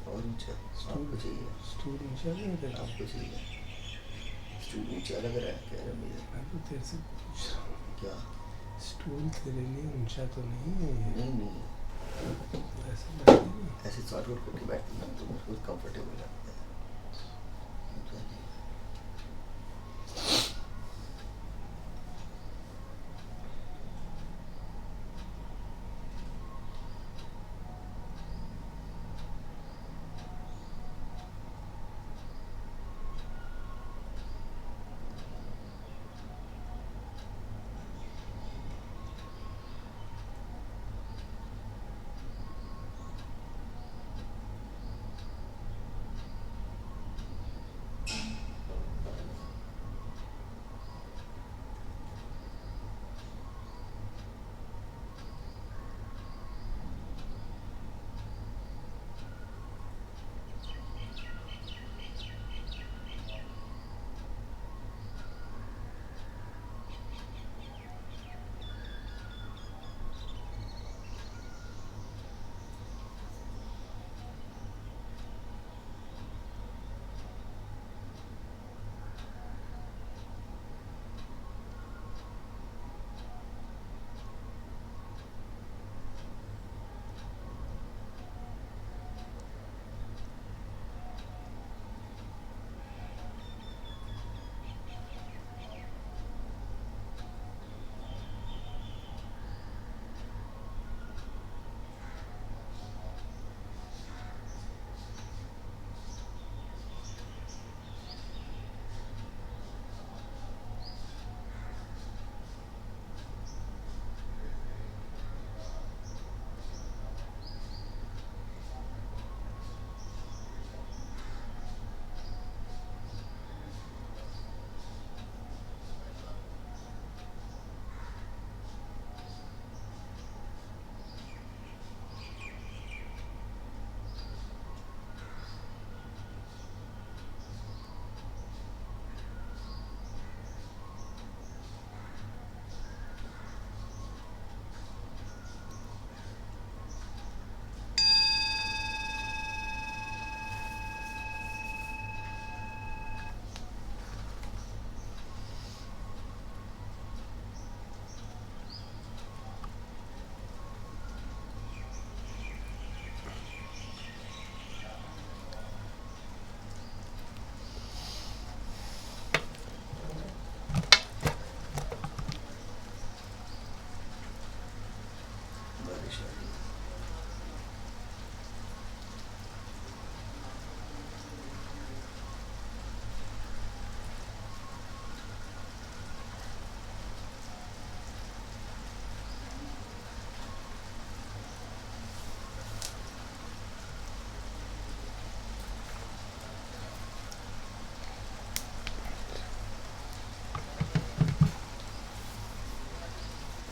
और ऊंचा आपको चाहिए? स्टूल ऊंचा नहीं है? आपको चाहिए? स्टूल ऊंचा लग रहा है कह रहा मुझे। मैं तो तेरे से पूछ रहा हूँ। क्या? स्टूल तेरे लिए ऊंचा तो नहीं है? नहीं तो ऐसा लगता है ना? ऐसे शॉर्ट वॉट करके बैठना तो मुझको कंफर्टेबल लगता है।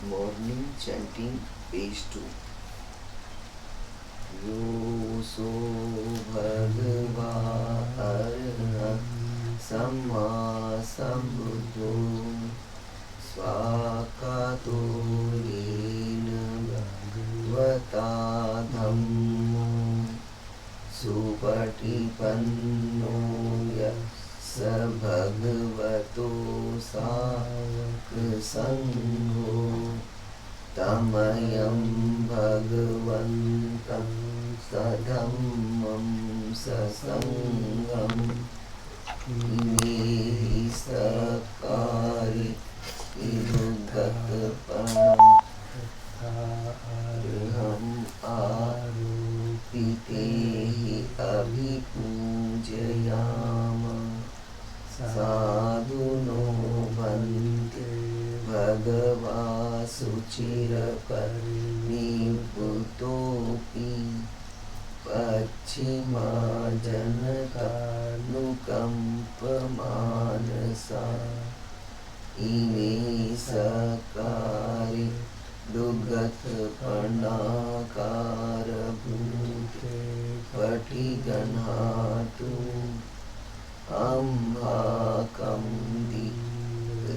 Morning chanting, page 2. Yo so bhagava arhat samma sambuddho svakato yena bhagavata dhammo supatipanno yassa bhagavato sangho tamayam bhagavantam sadhammam sasangham imehi sakari iruddha तत्पणम् अर्हम् आरोपिते हि अभिपूजयामः साधुनो भन्ते भगवा शुचिरपरिनिभृतोऽपि पश्चिमा जनकानुकम्पमानसा इमे सकारे दुर्गतपणाकारभूते पठिगणातु अम्भाकं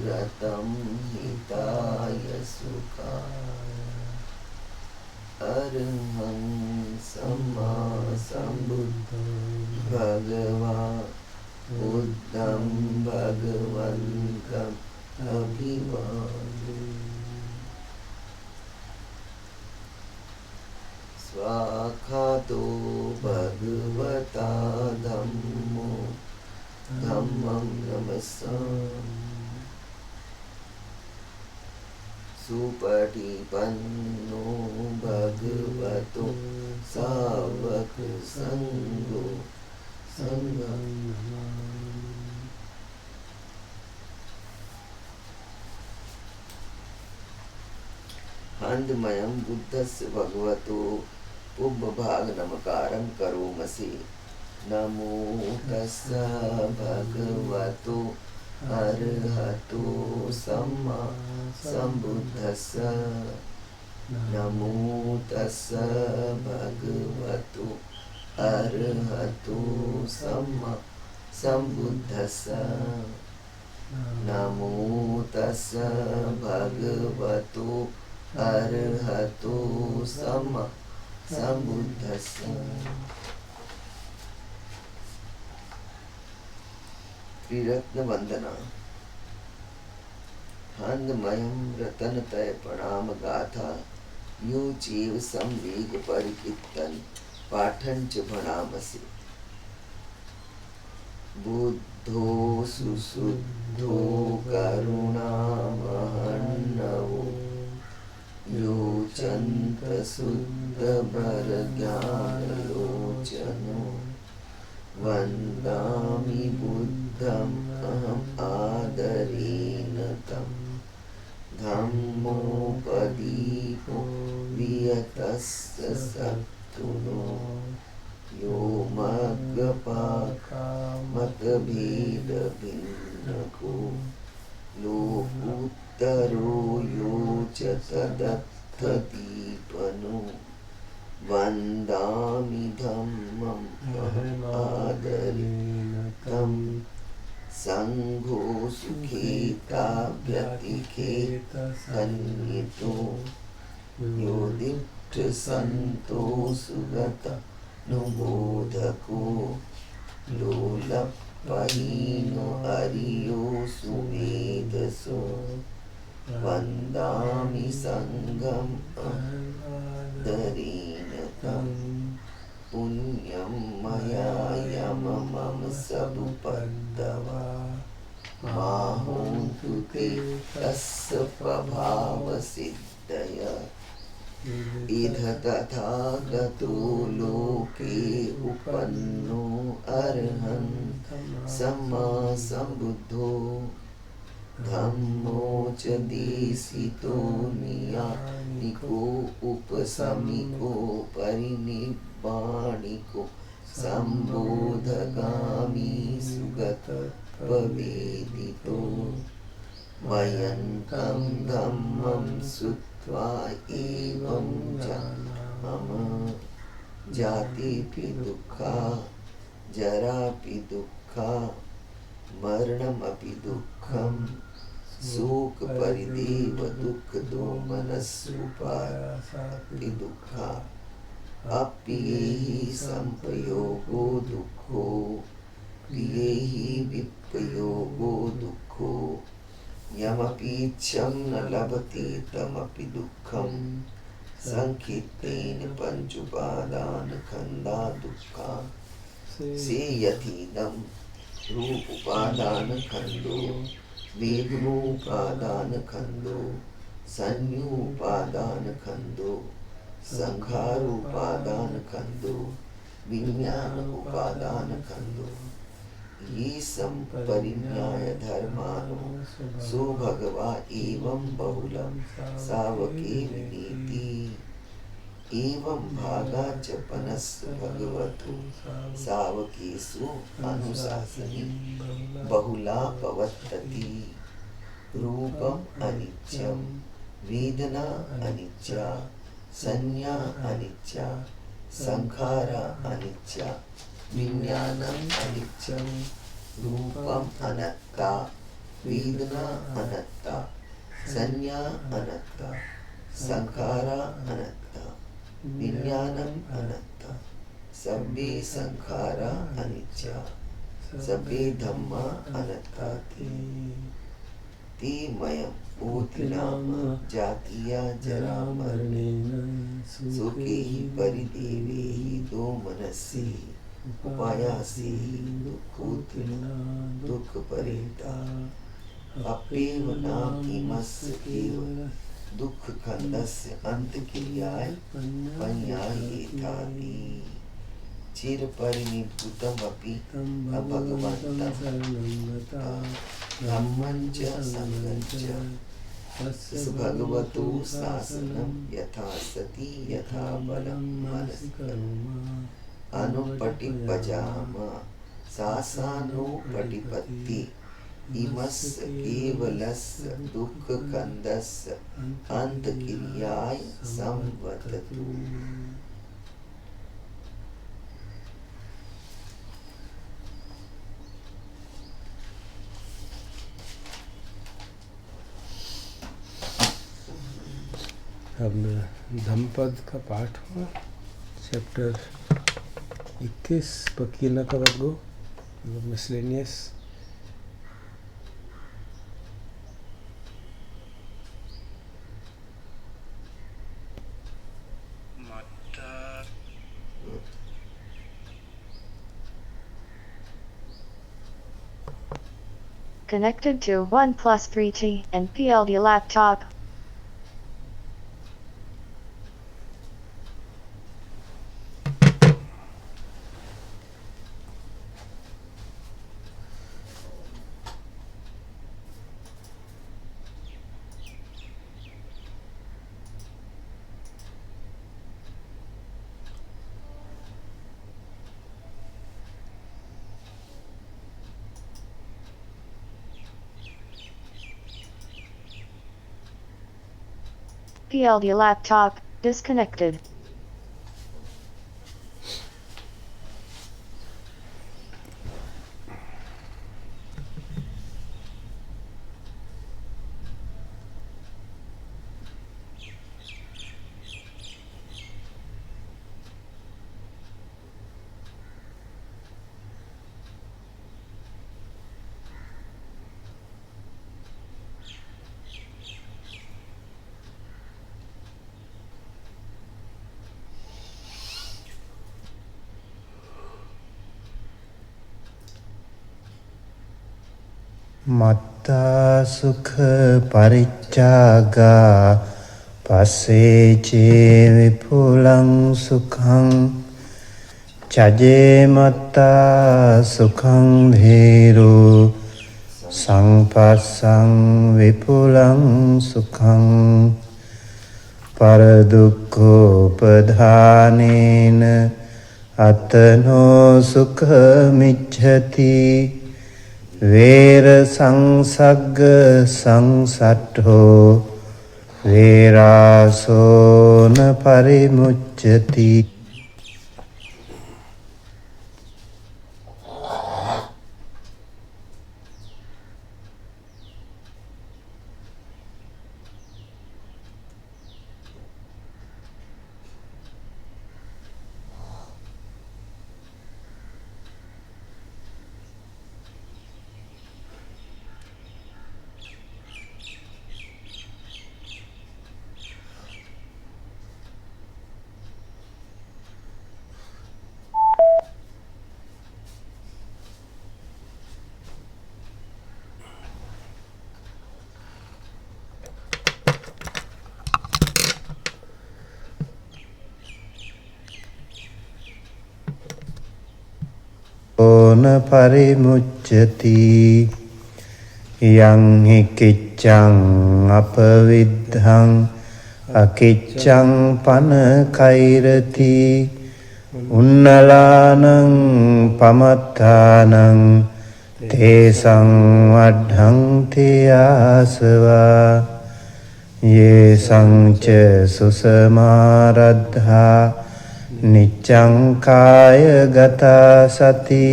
रतं हिताय सुखाय अरहं सम्मा सम्बुद्धो भगवा बुद्धं भगवन्तं अभिवादे स्वाखातो भगवता धम्मो धम्मं नमस्सामि सुपटिपन्नो भगवतो सावक संगो संगं नमामि हन्दमयं बुद्धस्य भगवतो पुब्बभाग नमकारं करोमसि नमो तस्स भगवतो अरहतो सम्मा सम्बुद्धस्स नमो तस्स भगवतो अरहतो सम्मा सम्बुद्धस्स नमो तस्स भगवतो अरहतो सम्मा सम्बुद्धस्स त्रिरत्न वंदना हन्दमयं रतनतय प्रणाम गाथा यो चैव संवेग परिकीर्तन पाठं च भणामसि बुद्धो सुशुद्धो करुणामहन्नवो यो चन्त शुद्धभरज्ञानलोचनो वन्दामि बुद्धम् अहम् आदरेण तं धम्मोपदीपो वियतस्य सत्तुनो यो मग्गपाकमतभेदभिन्नको लोकोत्तरो यो च तदर्थदीपनो वन्दामि धम्मम् आदरेण तं संघो सुखेता व्यतिखेत सन्नितो यो दिट्ठसन्तो सुगत नुबोधको लोलपहीनो हरियो सुमेधसो वन्दामि संघम् आदरेण तं पुण्यं मया यममम सबुपद्दवा माहोन्तु ते तस्य प्रभावसिद्धय इध तथागतो लोके उपन्नो अरहन्त सम्मा सम्बुद्धो धम्मो च देशितो नियानिको उपसमिको परिनिब्बाणिको सम्बोधगामी सुगत पवेदितो वयन्तं धम्मं श्रुत्वा एवं जानामः जातिपि दुःखा जरापि दुःखा मरणमपि दुःखम् शोक परिदेव दुःख दो मनस्सूपापि दुःखा अप्रियैः संपयोगो दुःखो प्रियैः विप्रयोगो दुःखो यमपीच्छं न लभते तमपि दुःखं संकीर्तेन पंचुपादानखंदा दुःखा से यथीदं रूप उपादानखंडो वेदनोपादानखण्डो संन्योपादानखण्डो संखारोपादानखण्डो विज्ञान उपादानखण्डो ये संपरिज्ञाय धर्मानो सो भगवा एवं बहुलम सावके विनीति एवं भागा च पनस्स भगवतो सावकेषु अनुशासनी बहुला पवत्तति रूपम अनित्यम वेदना अनित्या संज्ञा अनित्या संखारा अनित्या विज्ञानम अनित्यम रूपम अनत्ता वेदना अनत्ता संज्ञा अनत्ता संखारा अनत्ता विज्ञानम अनत्ता सब्बे संखारा अनित्या सब्बे धम्मा अनत्ताति ते मयम् ओति नाम जातीया जरा मरणेन सुखे हि परिदेवे हि दो मनसि उपायासि दुःखोत्थिना दुःख परेता अप्येव नाम इमस्य केवल दुःख खंडस्य अंत क्रियाय पन्यायेताति चिर परिनिभूतमपि भगवन्तं धम्मं च संगं च तस्य भगवतो शासनं यथा सति यथा बलं मनसि अनुपटिपजाम शासानोपटिपत्ति इमस्य केवलस्य दुःखकन्दस्य अन्तक्रियाय संवदतु। अब धम्मपद का पाठ हुआ। Chapter 21 Pakinnaka Vaggo miscellaneous. Connected to 1+3G and PLD laptop. PLD laptop disconnected. Matta sukha pariccaga passe ce vipulang sukhang caje matta sukhang bhiru sangpassang vipulang sukhang paradukko padhanena atano sukha micchati Vera sangsagga sangsatho Veraso na parimucchati. न परिमुच्यति यं हि किच्चं अपविद्धं अकिच्चं पनकैरति उन्नलानं पमत्तानं तेषां वढन्ति आसवा येषां च सुसमारब्धा नित्यं कायगता सति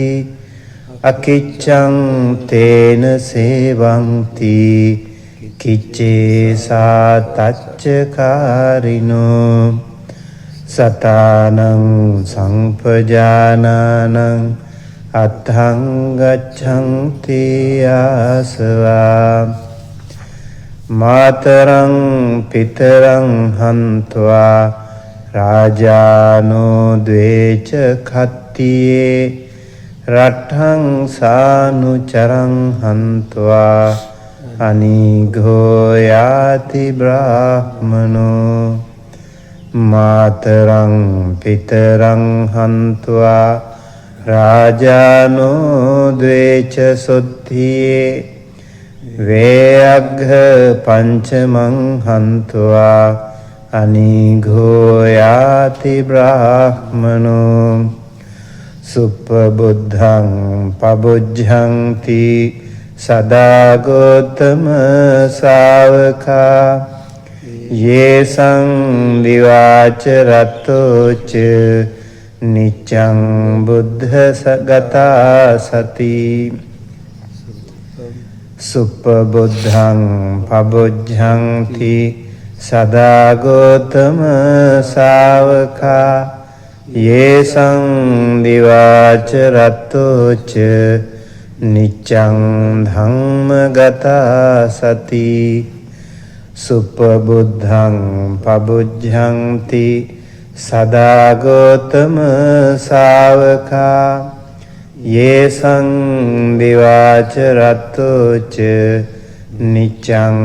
अकिच्चं तेन सेवन्ति किच्चेसा तच्चकारिणो सतानं संपजानानं अथं गच्छन्ति आसवा मातरं पितरं हन्त्वा राजानो द्वे च खत्तिये रट्ठं सानुचरं हन्त्वा अनिघो याति ब्राह्मणो मातरं पितरं हन्त्वा राजानो द्वे च शुद्धिये वेयघ् पंचमं हन्त्वा अनिघो याति ब्राह्मणो सुप्पबुद्धं पबुज्झन्ति सदा गौतम सावका येषां दिवाच रतोच नित्यं बुद्धसगता सति सुप्पबुद्धं पबुज्झन्ति सदा गौतम सावका येषां दिवाच रतोच नित्यं धम्मगता सति सुप्पबुद्धं पबुज्झन्ति सदा गौतम सावका येषां दिवाच रतोच नित्यं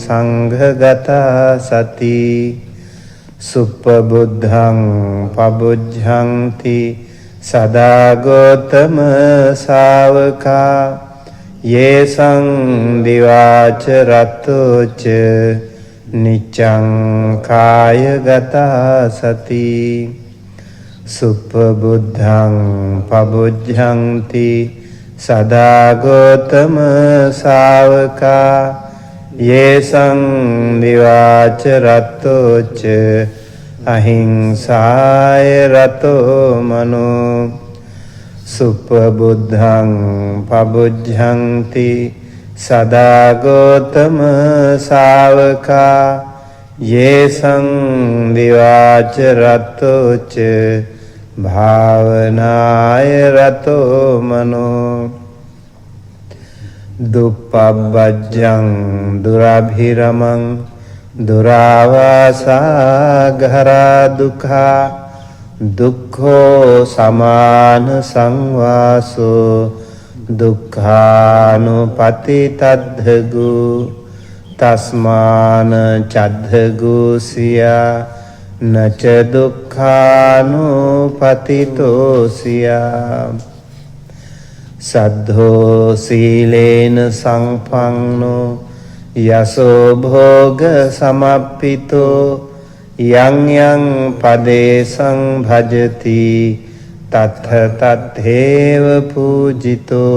संघगता सति सुप्पबुद्धं पबुज्झन्ति सदा गौतम सावका येषां दिवाच रतोच नित्यं कायगता सति सुप्पबुद्धं पबुज्झन्ति सदा गौतम सावका येषां दिवाच रतोच अहिंसाय रतो मनो सुप्पबुद्धं पबुज्झन्ति सदा गौतम सावका येषां दिवाच रतोच भावनाय रतो मनो दुप्पबज्जं दुराभिरमं दुरावासा घरा दुःखा दुःखो समान संवासो दुःखानुपतितद्धगु तस्मान चद्धगुसिया न च दुःखानुपतितोसिया सद्धो सीलेन संपन्नो यशो भोग समप्पितो यं यं पदेशं भजति तत्थ तथैव पूजितो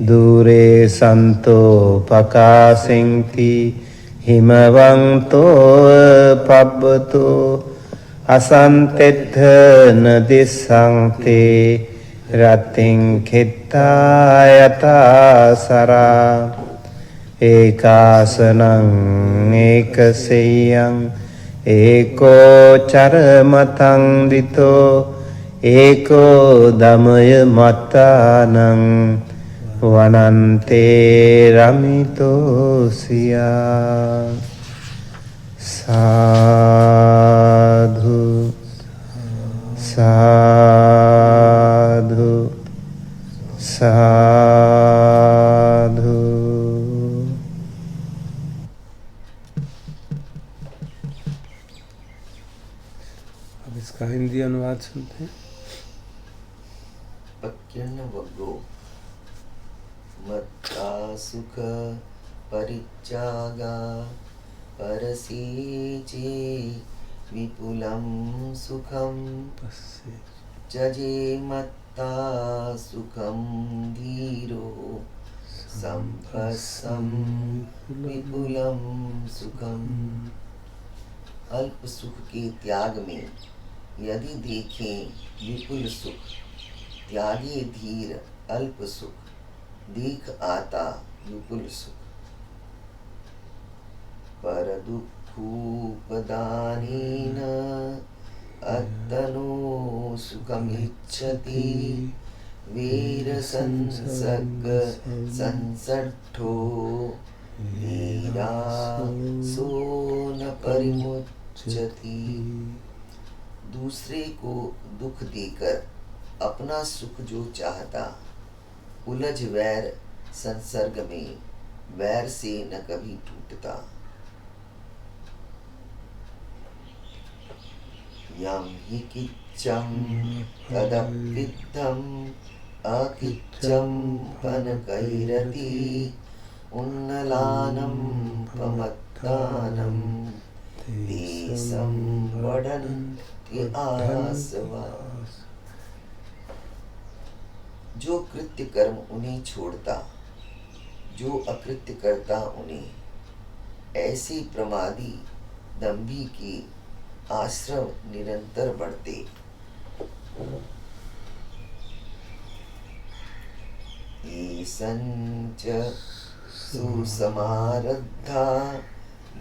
दूरे सन्तो प्रकाशन्ति हिमवन्तो पब्बतो असन्तिद्ध न दिशन्ते रतिं खित्तायता सरा एकासनं एकसेयं एको चरमतं दितो एको दमय मत्तानं वनन्ते रमितो सिया साधु साधु साधु। अब इसका हिंदी अनुवाद सुनते हैं। किर्ण वग्गो मत्ता सुख परित्यागा परसेचे विपुलं सुखं जजे मत्ता सुखं धीरो संभसं विपुलं सुखम। अल्प सुख के त्याग में यदि देखें विपुल सुख, त्यागे धीर अल्प सुख, देख आता विपुल सुख। पर दुःखोपदानेन अत्तनो सुखमिच्छति वीर संसर्ग संसट्ठो वीरा सो न परिमुच्यति। दूसरे को दुख देकर अपना सुख जो चाहता, उलझ वैर संसर्ग में वैर से न कभी टूटता। यम हि किच्चम तदपिद्धम अकिच्चम पनकैरति उन्नलानं प्रमत्तानं देशं वदन्ति आसवा। जो कृत्य कर्म उन्हें छोड़ता, जो अकृत्य करता उन्हें, ऐसे प्रमादी दंभी के आश्रव निरंतर बढ़ते। ये संच सुसमारब्धा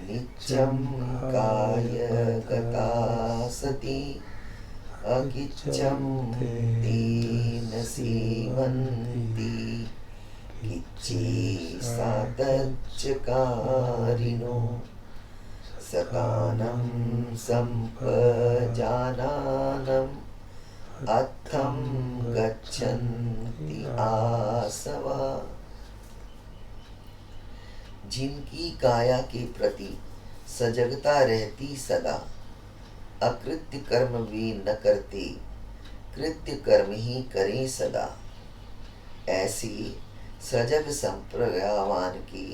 नित्यं कायगता सति अकिच्चं तेन सेवन्ति किच्चे सातच्चकारिणो सकानं संपजानानम् अत्थं गच्छन्ति आसवा। जिनकी काया के प्रति सजगता रहती सदा, अकृत्य कर्म वे न करते, कृत्य कर्म ही करें सदा, ऐसे सजग संप्रज्ञावान के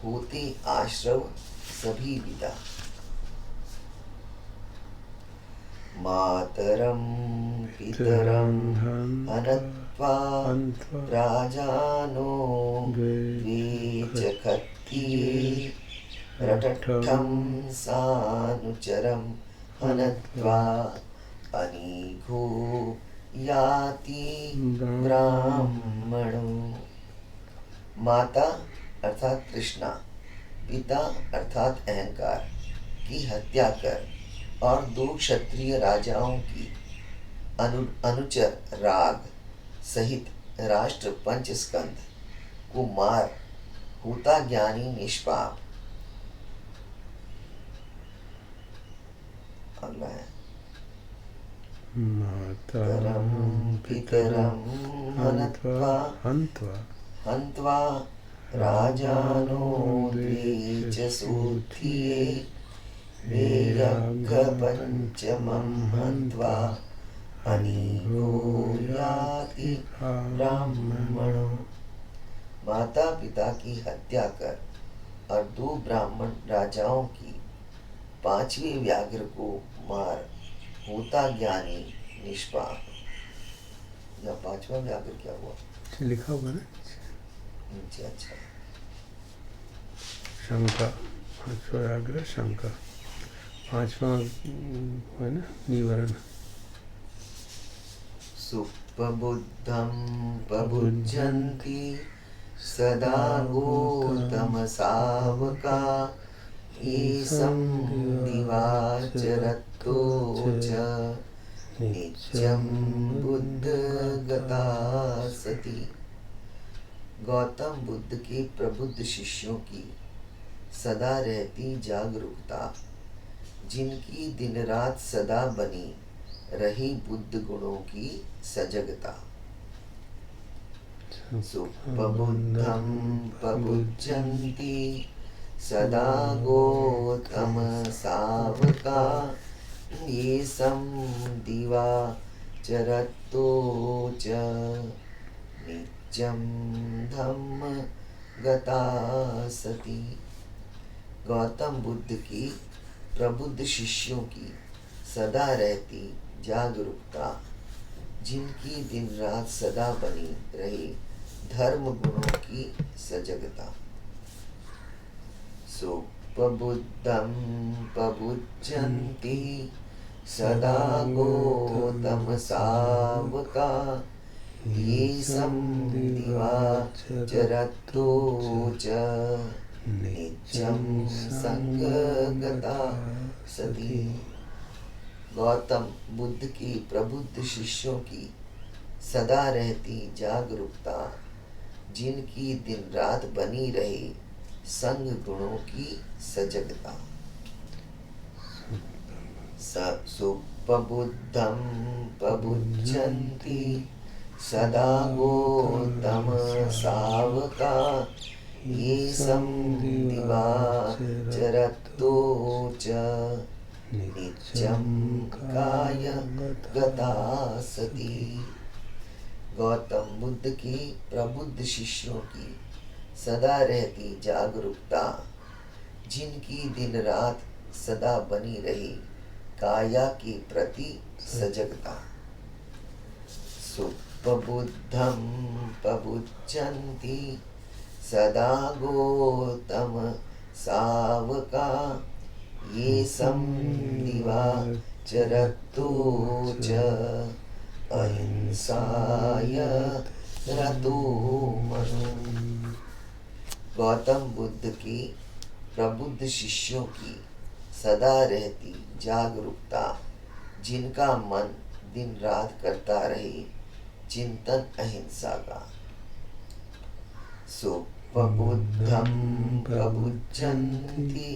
होते आश्रव सभी विदा। मातरं पितरं हनत्वा राजानो द्वे च खत्तिये रटठं सानुचरं हनत्वा अनीघो याति ब्राह्मणो। माता अर्थात तृष्णा, पिता अर्थात अहंकार की हत्या कर और दो क्षत्रिय राजाओं की अनुचर राग सहित राष्ट्र पंच स्कंद को मार होता ज्ञानी निष्पाप। अगला है मातरं पितरं हन्त्वा राजानो द्वे च सूत्रिये वेरघपञ्चमं हन्त्वा अनीघो याति ब्राह्मणो। माता पिता की हत्या कर और दो ब्राह्मण राजाओं की पांचवें व्याघ्र को मार होता ज्ञानी निष्पाप। या पांचवा व्याघ्र क्या हुआ? लिखा हुआ ना नीचे। अच्छा, शंका, पांचवा व्याघ्र शंका, पांचवा है ना निवारण। सुपबुद्धं पबुज्जन्ति सदा गौतम सावका ईशं दिवाचरतो च नित्यं बुद्धगता सति। गौतम बुद्ध के प्रबुद्ध शिष्यों की सदा रहती जागरूकता, जिनकी दिन रात सदा बनी रही बुद्ध गुणों की सजगता। सुपबुद्धं पबुज्जन्ति सदा गौतम सावका येषं दिवाचरतो च नित्यं धम्म गता सती। गौतम बुद्ध की प्रबुद्ध शिष्यों की सदा रहती जागरूकता, जिनकी दिन रात सदा बनी रही धर्म गुणों की सजगता। सुप्रबुद्धं प्रबुध्यन्ति सदा गौतम सावका, ये दिवाचरतो च नित्यं संगगता सती। गौतम बुद्ध की प्रबुद्ध शिष्यों की सदा रहती जागरूकता, जिनकी दिन रात बनी रहे संग गुणों की सजगता। सुप्रबुद्धं प्रबुध्यन्ति सदा गौतम सावका, ये दिवाचरतो च नित्यं काय गता सती। गौतम बुद्ध की प्रबुद्ध शिष्यों की सदा रहती जागरूकता, जिनकी दिन रात सदा बनी रही काया के प्रति सजगता। सुप्रबुद्धं प्रबुध्यन्ति सदा गौतम सावका, ये दिवाचरतो च अहिंसाय रतो मनो। गौतम बुद्ध की प्रबुद्ध शिष्यों की सदा रहती जागरूकता, जिनका मन दिन रात करता रहे चिंतन अहिंसा का। सुप्रबुद्धं प्रबुध्यन्ति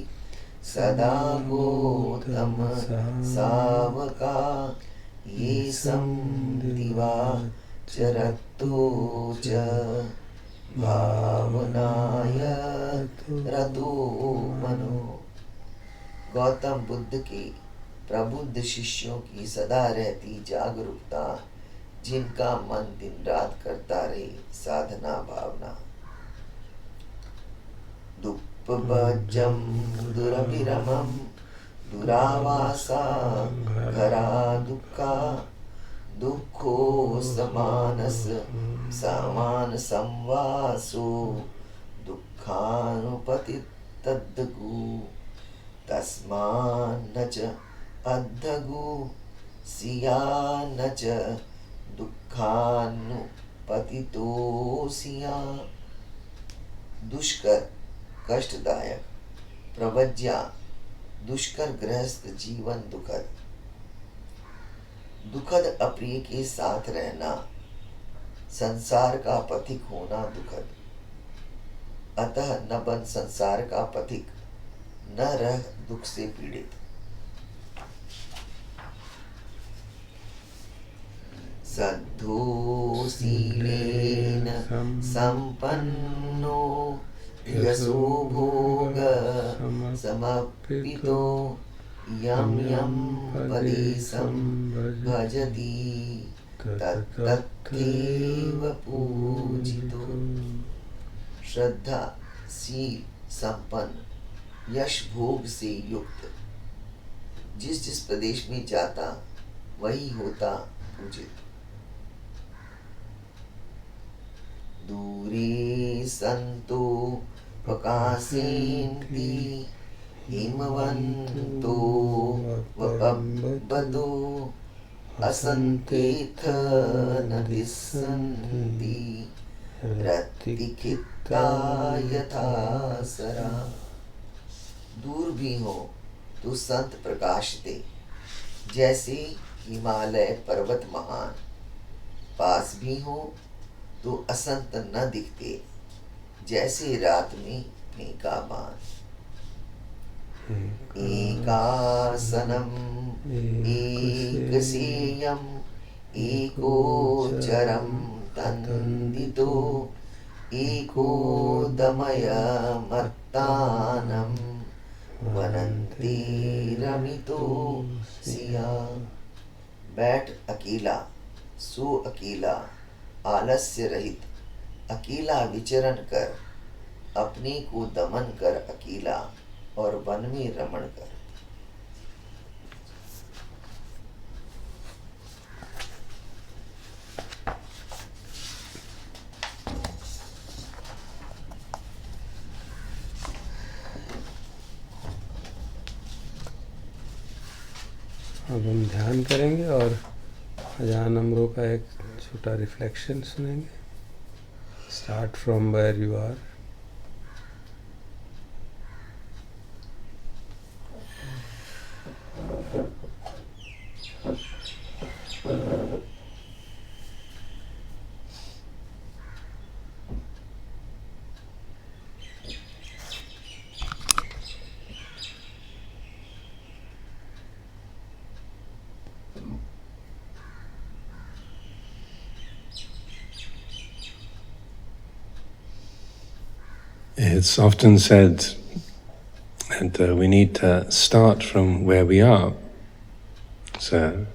सदा गौतम सावका, ये दिवाचरतो च भावनाय रतो मनो। गौतम बुद्ध के प्रबुद्ध शिष्यों की सदा रहती जागरूकता, जिनका मन दिन रात करता रहे साधना भावना। दुःखभजं दुरभिरमं दुरावासा घरा दुःखा, दुःखो समान संवासो दुःखानुपतितद्गु, तस्मान्न च अद्धगु सिया न च दुःखानुपतितोसिया। दुष्कर कष्टदायक, प्रवज्या दुष्कर गृहस्थ जीवन दुखद। दुखद अप्रिय के साथ रहना, संसार का पथिक होना दुखद। अतः न बन संसार का पथिक, न रह दुख से पीड़ित। सद्धोशीलेन संपन्नो यशो भोग समर्पितो, यम यम पदेशं भजति तत्तथैव पूजितो। श्रद्धा शील संपन्न, यश भोग से युक्त, जिस जिस प्रदेश में जाता वही होता पूजित। दूरे संतो प्रकाशेन्ति हिमवन्तो वपब्बतो, असन्तेथ न तिष्ठन्ति रतिखित्ता यथा सरा। दूर भी हो तो संत प्रकाशते, जैसे हिमालय पर्वत महान। पास भी हो तो असंत न दिखते, जैसे रात में मेघा बान। एकासनम एकसेयम एकोचरम तन्दितो, एको दमयमत्तानं वनन्ति रमितो सिया। बैठ अकेला, सो अकेला, आलस्य रहित अकेला विचरण कर, अपने को दमन कर अकेला और वन में रमण कर। अब हम ध्यान करेंगे और अजान अमरो का एक छोटा रिफ्लेक्शन सुनेंगे। Start from where you are. It's often said that we need to start from where we are. It's a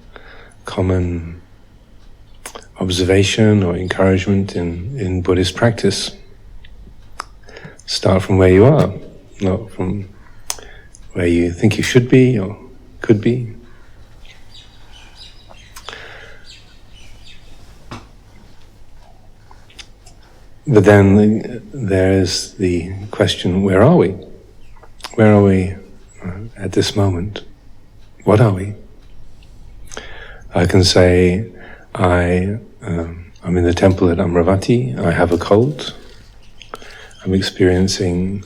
common observation or encouragement in Buddhist practice. Start from where you are, not from where you think you should be or could be. But then there is the question, where are we? Where are we at this moment? What are we? I can say, I'm in the temple at Amravati, I have a cold, I'm experiencing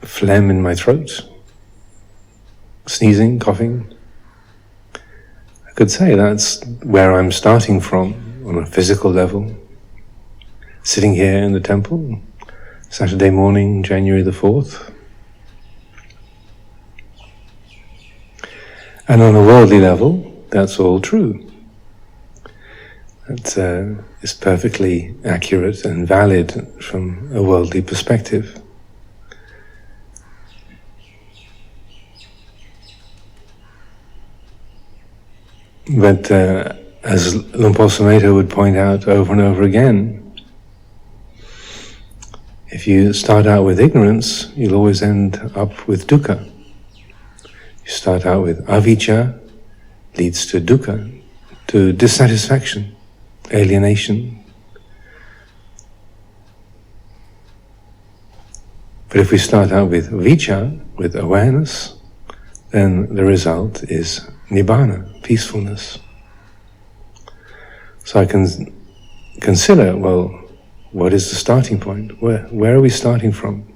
phlegm in my throat, sneezing, coughing. I could say that's where I'm starting from on a physical level. Sitting here in the temple, Saturday morning, January the 4th. And on a worldly level, that's all true. That is perfectly accurate and valid from a worldly perspective. But as Lumpur Sumedho would point out over and over again, if you start out with ignorance, you'll always end up with dukkha. You start out with avijja, leads to dukkha, to dissatisfaction, alienation. But if we start out with vijja, with awareness, then the result is nibbana, peacefulness. So I can consider, well, what is the starting point? Where are we starting from?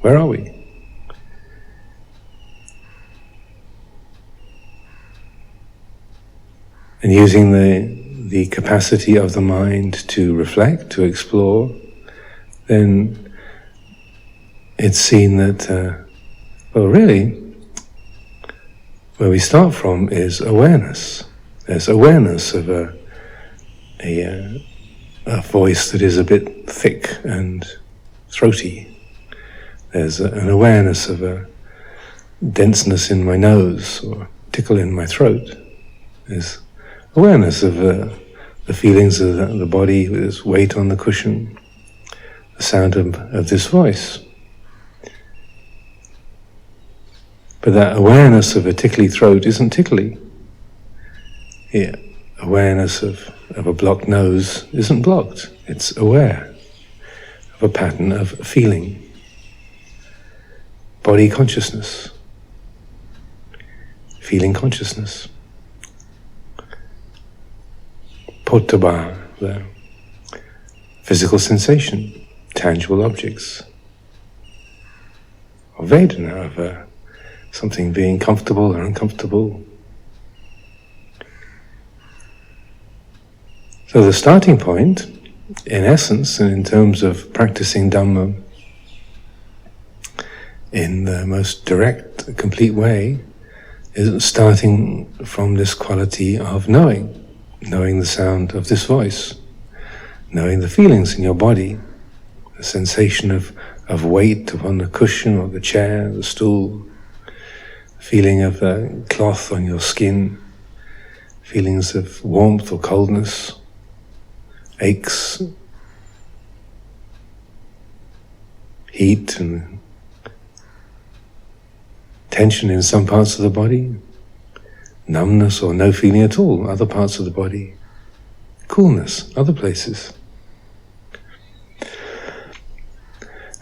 Where are we? And using the capacity of the mind to reflect, to explore, then it's seen that, well, really, where we start from is awareness. There's awareness of a voice that is a bit thick and throaty. There's an awareness of a denseness in my nose or tickle in my throat. There's awareness of the feelings of the body with its weight on the cushion, the sound of this voice. But that awareness of a tickly throat isn't tickly. Yeah. Awareness of a blocked nose isn't blocked. It's aware of a pattern of feeling. Body consciousness. Feeling consciousness. Potabha, the physical sensation, tangible objects. Or Vedana, of something being comfortable or uncomfortable. So the starting point, in essence, and in terms of practicing Dhamma in the most direct, complete way, is starting from this quality of knowing the sound of this voice, knowing the feelings in your body, the sensation of weight upon the cushion or the chair, the stool, feeling of the cloth on your skin, feelings of warmth or coldness, aches, heat and tension in some parts of the body, numbness or no feeling at all, other parts of the body, coolness, other places.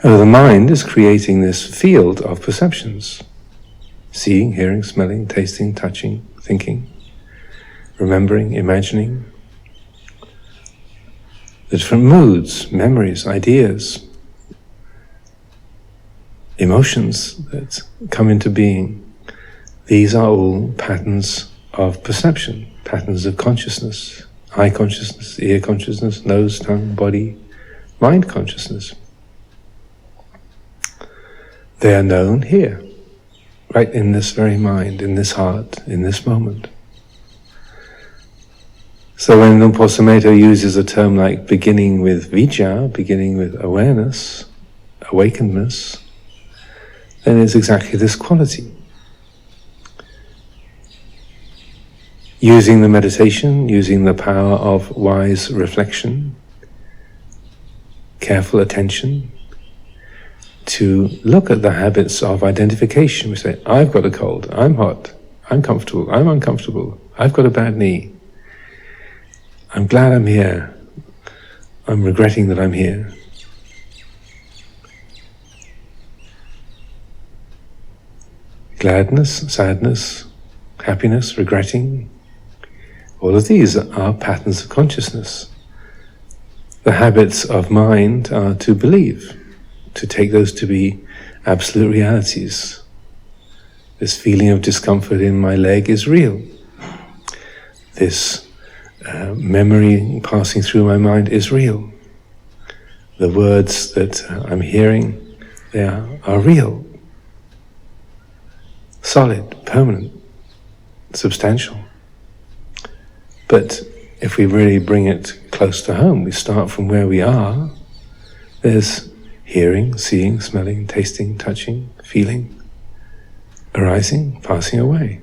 The mind is creating this field of perceptions, seeing, hearing, smelling, tasting, touching, thinking, remembering, imagining, the different moods, memories, ideas, emotions that come into being. These are all patterns of perception, patterns of consciousness, eye consciousness, ear consciousness, nose, tongue, body, mind consciousness. They are known here, right in this very mind, in this heart, in this moment. So when Lumpur Sumedho uses a term like beginning with vijja, beginning with awareness, awakenedness, then it's exactly this quality. Using the meditation, using the power of wise reflection, careful attention, to look at the habits of identification. We say, I've got a cold, I'm hot, I'm comfortable, I'm uncomfortable, I've got a bad knee, I'm glad I'm here, I'm regretting that I'm here. Gladness, sadness, happiness, regretting, all of these are patterns of consciousness. The habits of mind are to believe, to take those to be absolute realities. This feeling of discomfort in my leg is real. This memory passing through my mind is real. The words that I'm hearing, they are real, solid, permanent, substantial. But if we really bring it close to home, we start from where we are. There's hearing, seeing, smelling, tasting, touching, feeling, arising, passing away.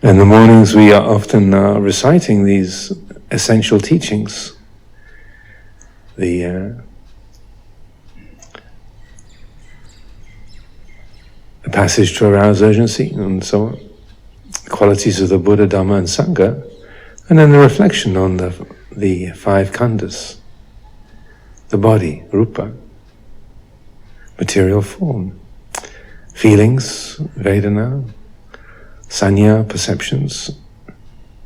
In the mornings we are often reciting these essential teachings. The passage to arouse urgency and so on, the qualities of the Buddha, Dhamma and Sangha, and then the reflection on the five khandhas, the body, rupa, material form, feelings, vedana, sanya, perceptions,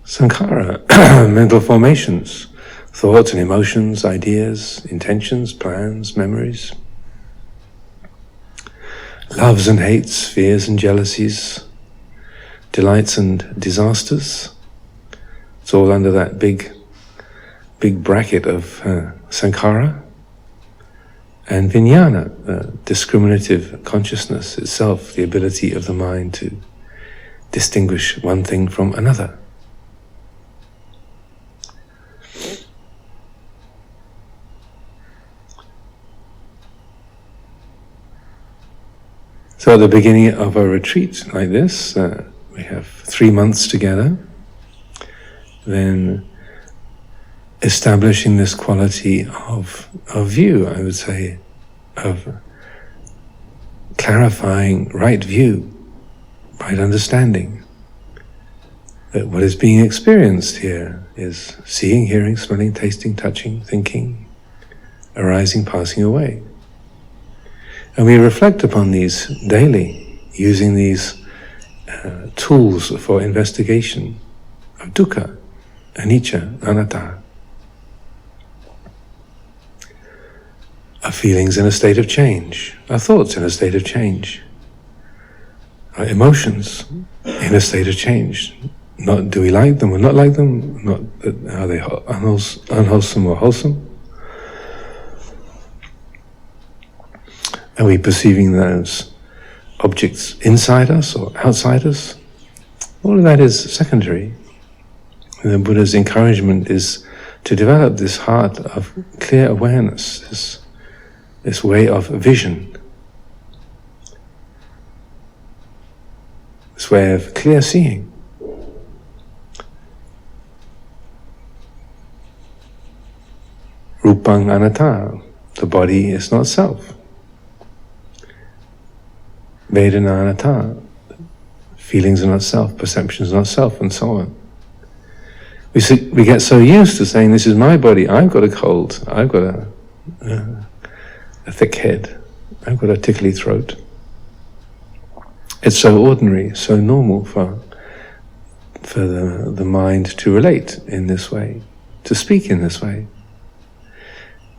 sankhara, mental formations, thoughts and emotions, ideas, intentions, plans, memories, loves and hates, fears and jealousies, delights and disasters. It's all under that big bracket of sankhara. And vijnana, the discriminative consciousness itself, the ability of the mind to distinguish one thing from another. So at the beginning of a retreat like this, we have 3 months together, then establishing this quality of view, I would say, of clarifying right view, right understanding, that what is being experienced here is seeing, hearing, smelling, tasting, touching, thinking, arising, passing away. And we reflect upon these daily, using these tools for investigation of dukkha, anicca, anatta, our feelings in a state of change, our thoughts in a state of change, our emotions in a state of change. Not do we like them or not like them, not are they unwholesome or wholesome. Are we perceiving those objects inside us or outside us? All of that is secondary. The Buddha's encouragement is to develop this heart of clear awareness, this way of vision, this way of clear seeing. Rupang anatta, the body is not self. Vedana anatta, feelings are not self, perceptions are not self, and so on. We get so used to saying, this is my body, I've got a cold, I've got a thick head, I've got a tickly throat. It's so ordinary, so normal for the mind to relate in this way, to speak in this way.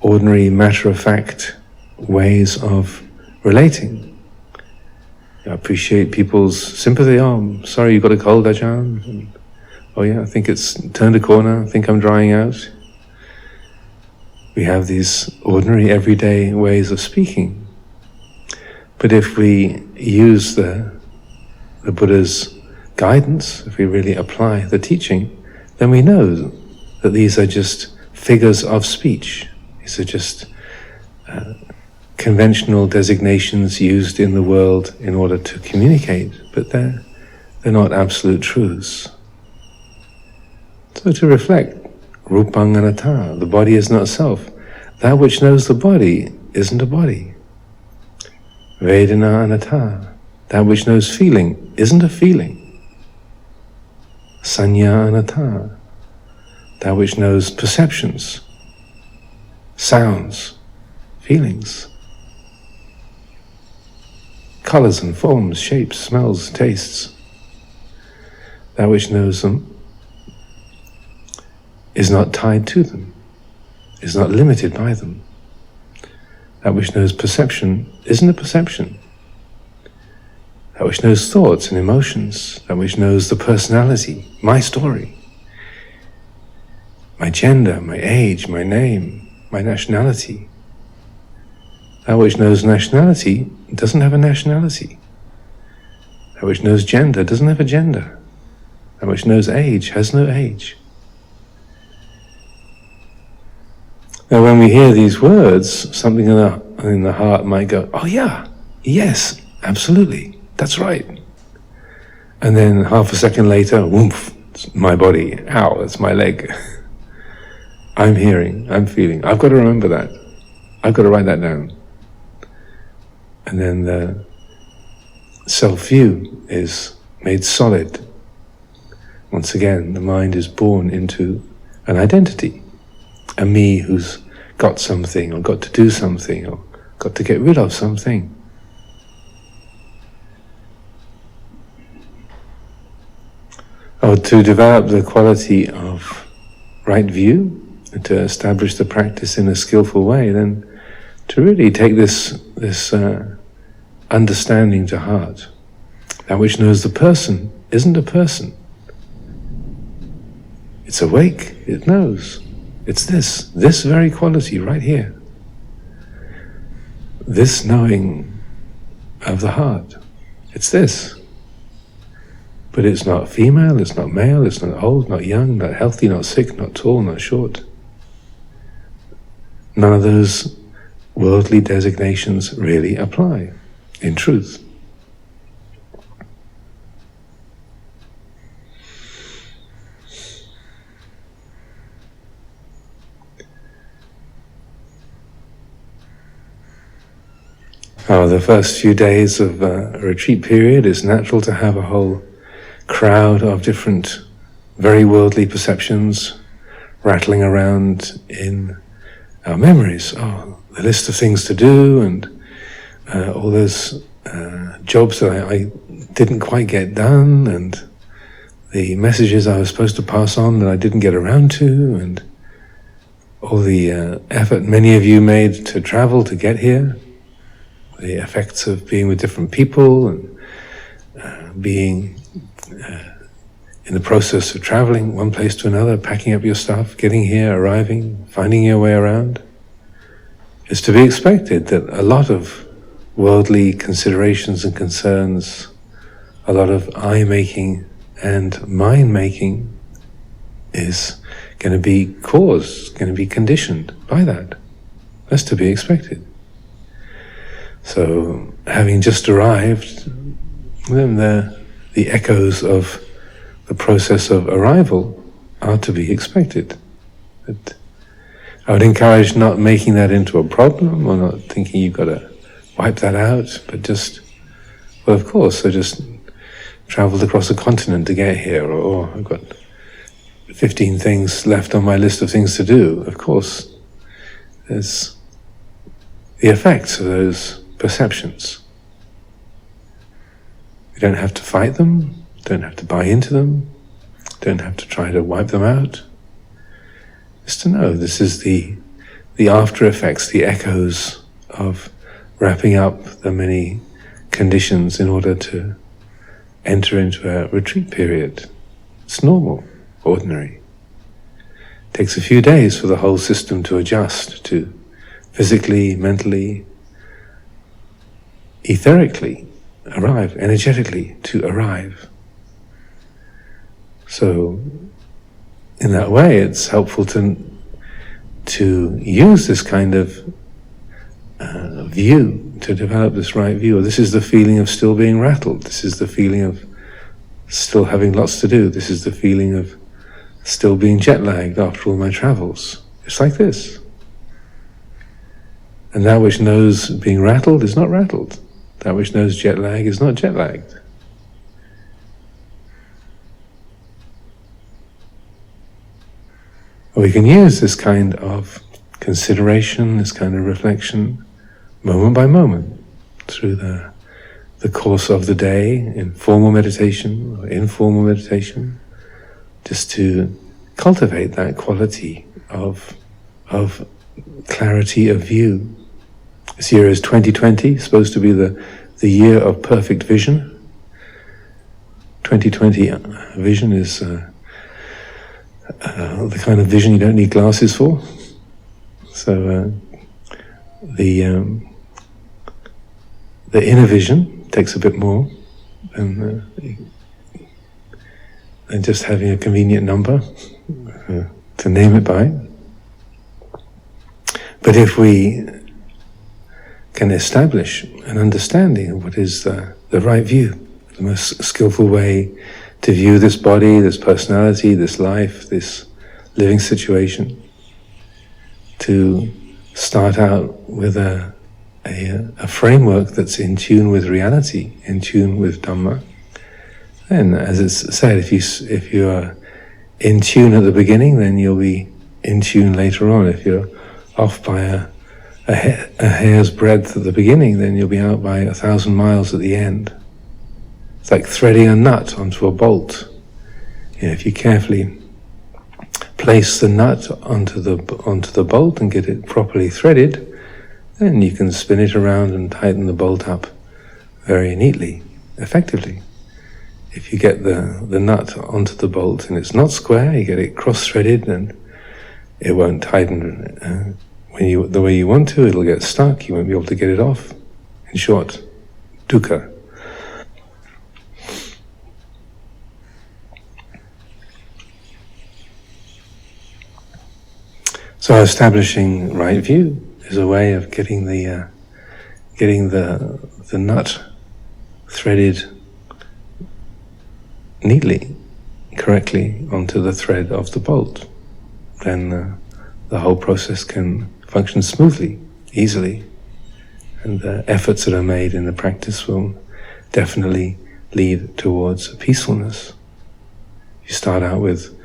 Ordinary, matter-of-fact ways of relating. I appreciate people's sympathy. Oh, I'm sorry you got a cold, Ajahn. And, oh yeah, I think it's turned a corner, I think I'm drying out. We have these ordinary, everyday ways of speaking. But if we use the Buddha's guidance, if we really apply the teaching, then we know that these are just figures of speech. These are just conventional designations used in the world in order to communicate, but they're not absolute truths. So to reflect, rupang anatta, the body is not self. That which knows the body isn't a body. Vedana anatta, that which knows feeling isn't a feeling. Sanya anatta, that which knows perceptions, sounds, feelings, colors and forms, shapes, smells, tastes. That which knows them is not tied to them, is not limited by them. That which knows perception isn't a perception. That which knows thoughts and emotions, that which knows the personality, my story, my gender, my age, my name, my nationality. That which knows nationality doesn't have a nationality. That which knows gender doesn't have a gender. That which knows age has no age. Now when we hear these words, something in the heart might go, oh yeah, yes, absolutely, that's right. And then half a second later, whoomph, it's my body, ow, it's my leg. I'm hearing, I'm feeling, I've got to remember that. I've got to write that down. And then the self-view is made solid. Once again, the mind is born into an identity. A me who's got something, or got to do something, or got to get rid of something. Or to develop the quality of right view, and to establish the practice in a skillful way, then to really take this understanding to heart. That which knows the person isn't a person. It's awake, it knows. It's this very quality right here. This knowing of the heart. It's this. But it's not female, it's not male, it's not old, not young, not healthy, not sick, not tall, not short. None of those worldly designations really apply, in truth. The first few days of a retreat period, it's natural to have a whole crowd of different very worldly perceptions rattling around in our memories. Oh, the list of things to do, and all those jobs that I didn't quite get done, and the messages I was supposed to pass on that I didn't get around to, and all the effort many of you made to travel to get here, the effects of being with different people, and being in the process of traveling one place to another, packing up your stuff, getting here, arriving, finding your way around. It's to be expected that a lot of worldly considerations and concerns, a lot of I-making and mind-making is going to be caused, going to be conditioned by that. That's to be expected. So, having just arrived, then the echoes of the process of arrival are to be expected. But I would encourage not making that into a problem, or not thinking you've got to wipe that out, but just, well, of course, I just travelled across a continent to get here, or I've got 15 things left on my list of things to do. Of course, there's the effects of those perceptions. You don't have to fight them, don't have to buy into them, don't have to try to wipe them out. Just to know this is the after effects, the echoes of wrapping up the many conditions in order to enter into a retreat period. It's normal, ordinary. It takes a few days for the whole system to adjust, to physically, mentally, etherically arrive, energetically to arrive. So, in that way, it's helpful to use this kind of view, to develop this right view. This is the feeling of still being rattled. This is the feeling of still having lots to do. This is the feeling of still being jet-lagged after all my travels. It's like this. And that which knows being rattled is not rattled. That which knows jet-lag is not jet-lagged. We can use this kind of consideration, this kind of reflection, moment by moment, through the course of the day, in formal meditation or informal meditation, just to cultivate that quality of clarity of view. This year is 2020, supposed to be the year of perfect vision. 2020 vision is the kind of vision you don't need glasses for. So the inner vision takes a bit more than just having a convenient number to name it by. But if we can establish an understanding of what is the right view, the most skillful way to view this body, this personality, this life, this living situation, to start out with a framework that's in tune with reality, in tune with Dhamma. Then, as it's said, if you are in tune at the beginning, then you'll be in tune later on. If you're off by a hair's breadth at the beginning, then you'll be out by 1,000 miles at the end. It's like threading a nut onto a bolt. If you carefully place the nut onto the bolt and get it properly threaded, then you can spin it around and tighten the bolt up very neatly, effectively. If you get the nut onto the bolt and it's not square, you get it cross-threaded, and it won't tighten the way you want to. It'll get stuck. You won't be able to get it off. In short, dukkha. So establishing right view is a way of getting the nut threaded neatly, correctly onto the thread of the bolt. Then the whole process can function smoothly, easily, and the efforts that are made in the practice will definitely lead towards peacefulness. If you start out with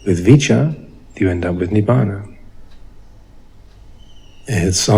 vicca, you end up with nibbana. It's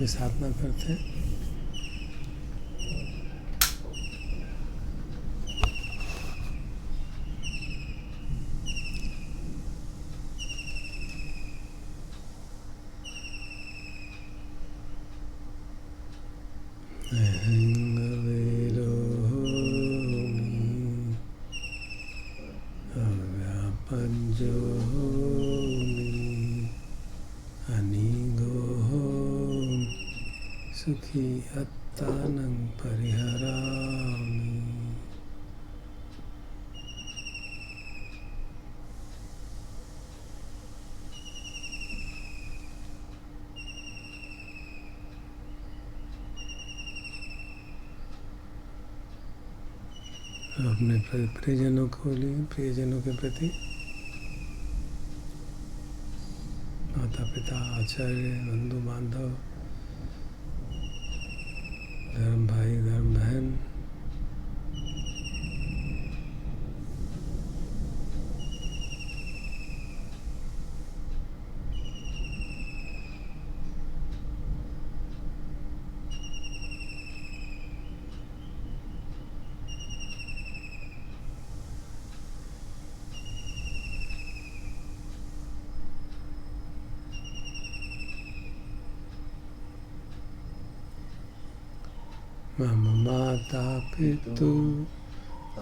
की साधना करते हैं। सुखी अत्तानं परिहरामि। अपने प्रियजनों को लिए, प्रियजनों के प्रति माता पिता, आचार्य, बंधु बांधव, धर्म भाई, धर्म बहन, मम माता पितु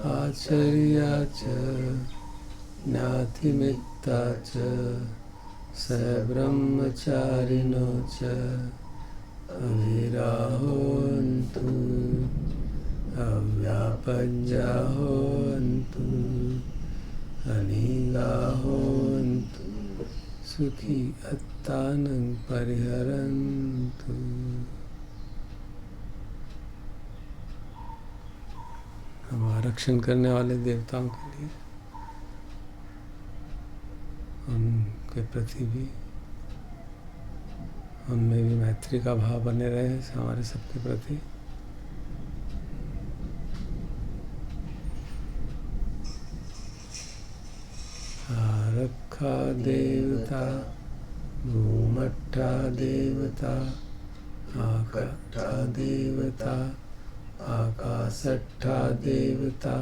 आचार्या च ज्ञातिमित्ता च सब्रह्मचारिणो च अविराहोन्तु अव्यापज्याहोन्तु अनिगाहोन्तु सुखी अत्तानं परिहरन्तु। हमारा रक्षण करने वाले देवताओं के लिए, उनके प्रति भी, उनमें भी मैत्री का भाव बने रहे हमारे सबके प्रति। आरक्षा देवता, भूमट्ठा देवता, आकट्ठा देवता, आकाशट्ठा देवता,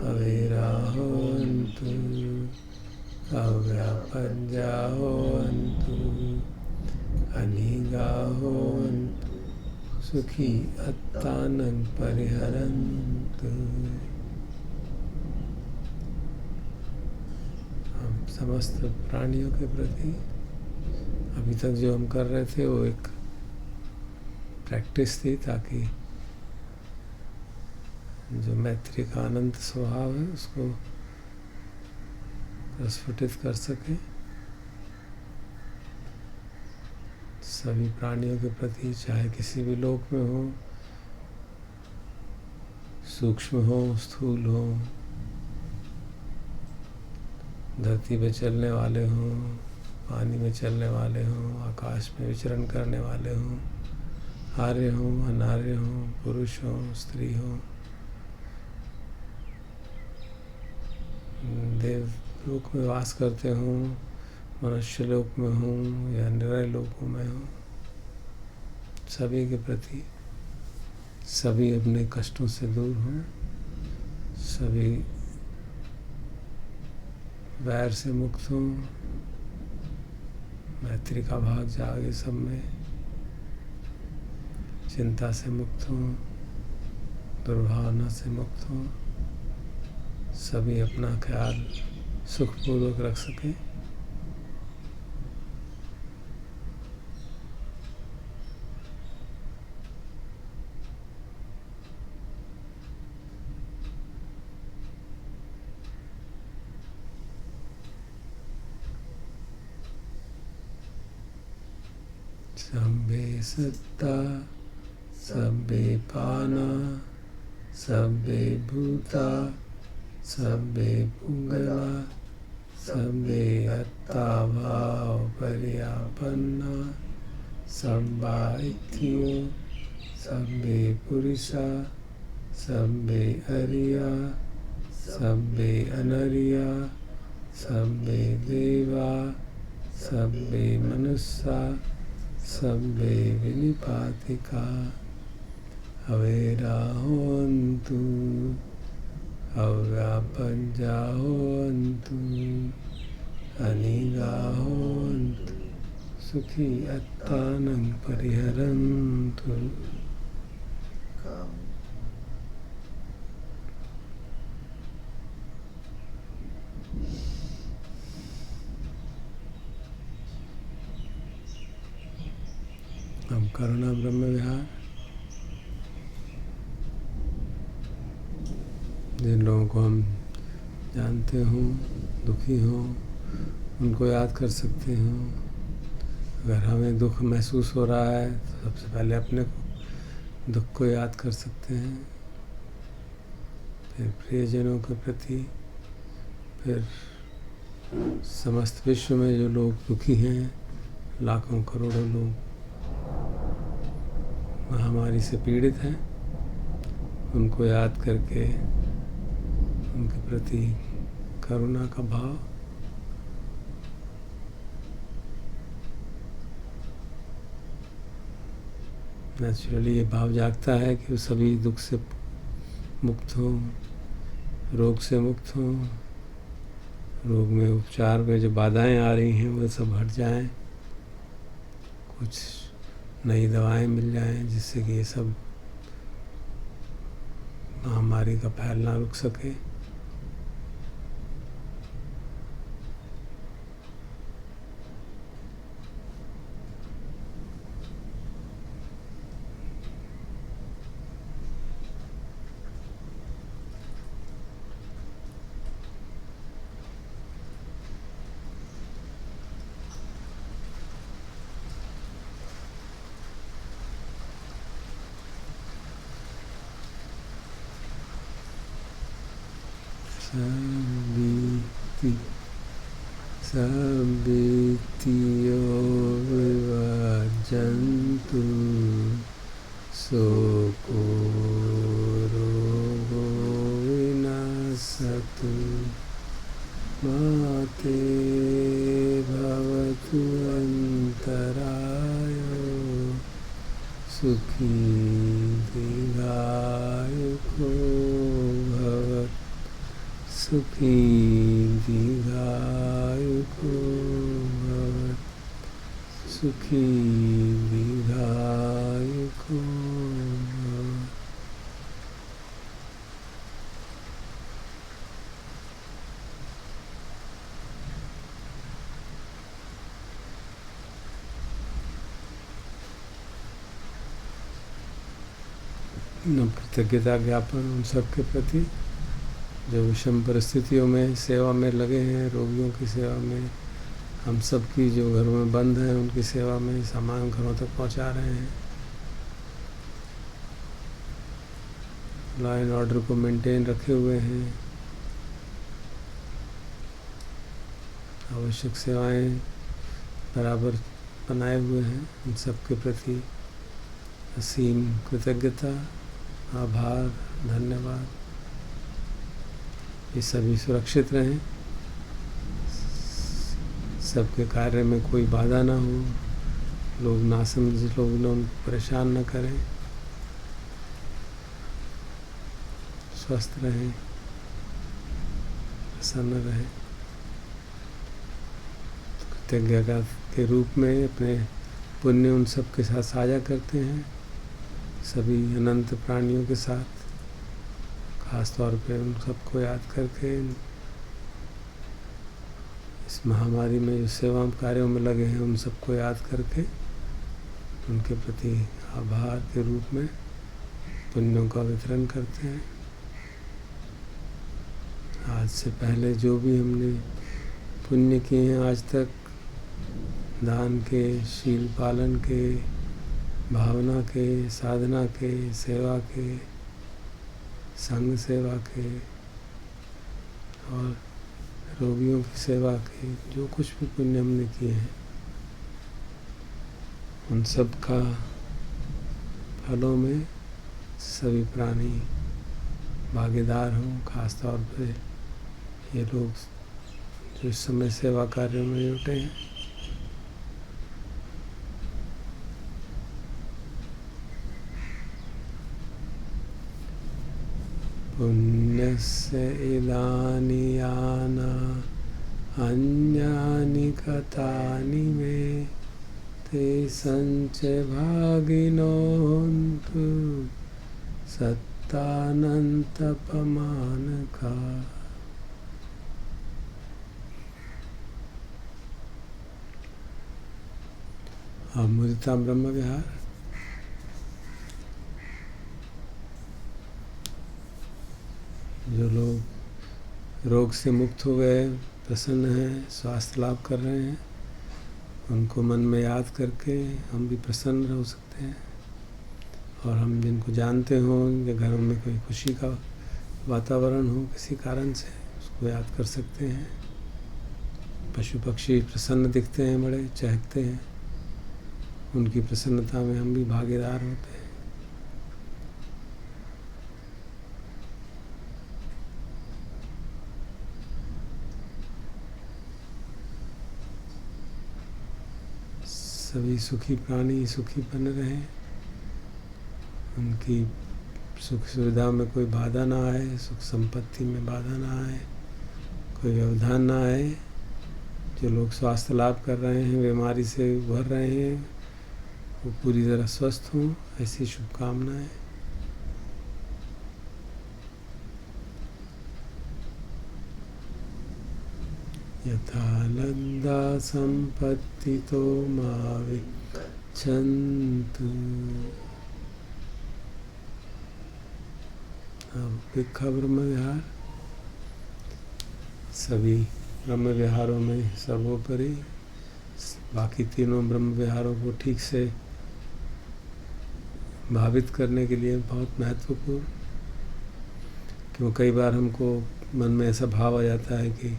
अविराहोन्तु अव्यापज्याहोन्तु अनिगाहोन्तु सुखी अत्तानं परिहरन्तु। हम समस्त प्राणियों के प्रति अभी तक जो हम कर रहे थे वो एक प्रैक्टिस थी, ताकि जो मैत्री का अनंत स्वभाव है उसको प्रस्फुटित कर सके। सभी प्राणियों के प्रति, चाहे किसी भी लोक में हो, सूक्ष्म हो, स्थूल हो, धरती पे चलने वाले हों, पानी में चलने वाले हों, आकाश में विचरण करने वाले हों, आर्य हों, अनार्य हों, पुरुष हों, स्त्री हों, देव लोक में वास करते हों, मनुष्य लोक में हों या निरय लोकों में हों, सभी के प्रति सभी अपने कष्टों से दूर हों, सभी वैर से मुक्त हों, मैत्री का भाग जागे सब में, चिंता से मुक्त हों, दुर्भावना से मुक्त हों, सभी अपना ख्याल सुखपूर्वक रख सकें। सब्बे सत्ता सब्बे पाना सब्बे भूता सब्बे पुंगला सब्बे अत्ता भाव पर्यापन्ना सब्बा इत्यो सब्बे पुरुषा सब्बे अरिया सब्बे अनरिया सब्बे देवा सब्बे मनुष्या Sabbe vinipatika avera hontu avyapanja hontu aniga hontu sukhi attanam pariharantu. हम करुणा ब्रह्म विहार, जिन लोगों को हम जानते हों, दुखी हों, उनको याद कर सकते हों। अगर हमें दुख महसूस हो रहा है तो सबसे पहले अपने को दुख को याद कर सकते हैं, फिर प्रियजनों के प्रति, फिर समस्त विश्व में जो लोग दुखी हैं, लाखों करोड़ों लोग महामारी से पीड़ित हैं, उनको याद करके उनके प्रति करुणा का भाव, नेचुरली ये भाव जागता है कि वो सभी दुख से मुक्त हों, रोग से मुक्त हों, रोग में उपचार में जो बाधाएं आ रही हैं वो सब हट जाएं, कुछ नई दवाएं मिल जाएं जिससे कि ये सब महामारी का फैलना रुक सके। Sabitiyo vivajantu soko rogo vinasatu mate bhavatu antarayo sukhi digayuko bhavat sukhi digayuko bhavat sukhi digayuko bhavat. न कृतज्ञता ज्ञापन उन सब के प्रति जो विषम परिस्थितियों में सेवा में लगे हैं, रोगियों की सेवा में, हम सब की जो घरों में बंद हैं उनकी सेवा में सामान घरों तक पहुंचा रहे हैं, लॉ एंड ऑर्डर को मेंटेन रखे हुए हैं, आवश्यक सेवाएं बराबर बनाए हुए हैं, उन सब के प्रति असीम कृतज्ञता, आभार, धन्यवाद। ये सभी सुरक्षित रहें, सबके कार्य में कोई बाधा ना हो, लोग नासमझ लोग उनको परेशान न करें, स्वस्थ रहें, प्रसन्न रहें। कृतज्ञता के रूप में अपने पुण्य उन सब के साथ साझा करते हैं, सभी अनंत प्राणियों के साथ, खास तौर पे उन सबको याद करके इस महामारी में जो सेवा कार्यों में लगे हैं उन सबको याद करके उनके प्रति आभार के रूप में पुण्यों का वितरण करते हैं। आज से पहले जो भी हमने पुण्य किए हैं आज तक, दान के, शील पालन के, भावना के, साधना के, सेवा के, संग सेवा के और रोगियों की सेवा के, जो कुछ भी पुण्य हमने किए हैं उन सब का फलों में सभी प्राणी भागीदार हों। खास तौर पे ये लोग जो इस समय सेवा कार्यों में जुटे हैं, पुण्यस्य इदानि याना अन्यानि कथानि मे ते संच भागिनो हन्तु सत्तानन्तपमानका। मुदिता ब्रह्म विहार। जो लोग रोग से मुक्त हो गए, प्रसन्न हैं, स्वास्थ्य लाभ कर रहे हैं, उनको मन में याद करके हम भी प्रसन्न हो सकते हैं। और हम जिनको जानते हों या घरों में कोई खुशी का वातावरण हो किसी कारण से, उसको याद कर सकते हैं। पशु पक्षी प्रसन्न दिखते हैं, बड़े चहकते हैं, उनकी प्रसन्नता में हम भी भागीदार होते हैं। सभी सुखी प्राणी सुखी बने रहें, उनकी सुख सुविधा में कोई बाधा ना आए, सुख संपत्ति में बाधा ना आए, कोई व्यवधान ना आए। जो लोग स्वास्थ्य लाभ कर रहे हैं, बीमारी से उभर रहे हैं, वो पूरी तरह स्वस्थ हों, ऐसी शुभकामनाएं। यथा लब्धा संपत्तितो मा विच्छन्तु। भिक्खा ब्रह्म विहार। सभी ब्रह्म विहारों में सर्वोपरि बाकी तीनों ब्रह्म विहारों को ठीक से भावित करने के लिए बहुत महत्वपूर्ण। क्यों कई बार हमको मन में ऐसा भाव आ जाता है कि